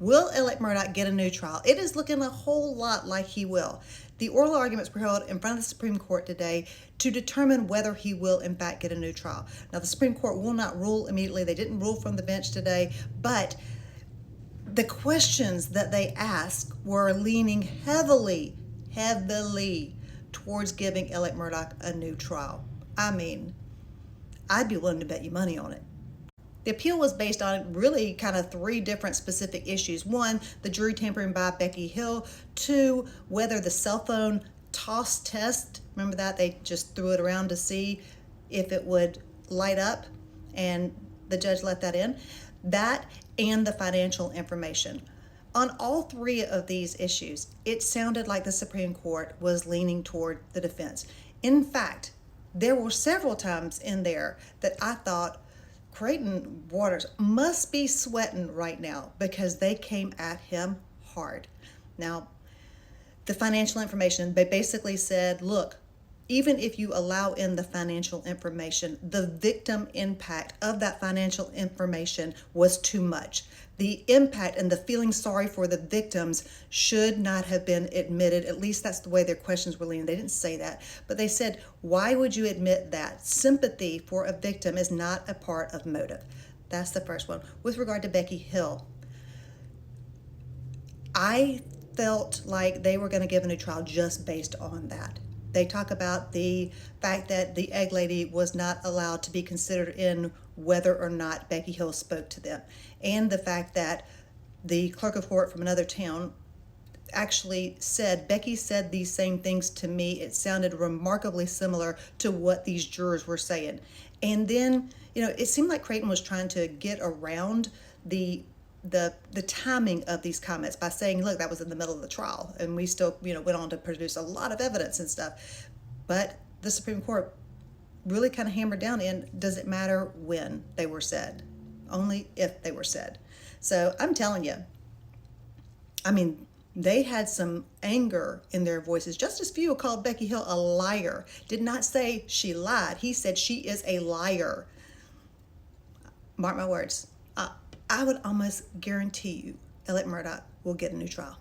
Will Alec Murdaugh get a new trial? It is looking a whole lot like he will. The oral arguments were held in front of the Supreme Court today to determine whether he will, in fact, get a new trial. Now, the Supreme Court will not rule immediately. They didn't rule from the bench today, but the questions that they asked were leaning heavily towards giving Alec Murdaugh a new trial. I mean, I'd be willing to bet you money on it. The appeal was based on really kind of three different specific issues. One, the jury tampering by Becky Hill. Two, whether the cell phone toss test, remember that? They just threw it around to see if it would light up, and the judge let that in. That and the financial information. On all three of these issues, it sounded like the Supreme Court was leaning toward the defense. In fact, there were several times in there that I thought, Creighton Waters must be sweating right now because they came at him hard. Now, the financial information, they basically said, look, even if you allow in the financial information, the victim impact of that financial information was too much. The impact and the feeling sorry for the victims should not have been admitted. At least that's the way their questions were leaning. They didn't say that, but they said, why would you admit that? Sympathy for a victim is not a part of motive. That's the first one. With regard to Becky Hill, I felt like they were going to give a new trial just based on that. They talk about the fact that the egg lady was not allowed to be considered in whether or not Becky Hill spoke to them, and the fact that the clerk of court from another town actually said, Becky said these same things to me. It sounded remarkably similar to what these jurors were saying. And then, it seemed like Creighton was trying to get around the timing of these comments by saying, look, that was in the middle of the trial, and we still went on to produce a lot of evidence and stuff. But the Supreme Court really kind of hammered down in, does it matter when they were said? Only if they were said. So I'm telling you, they had some anger in their voices. Justice Few called Becky Hill a liar. Did not say she lied. He said she is a liar. Mark my words. I would almost guarantee you Alec Murdaugh will get a new trial.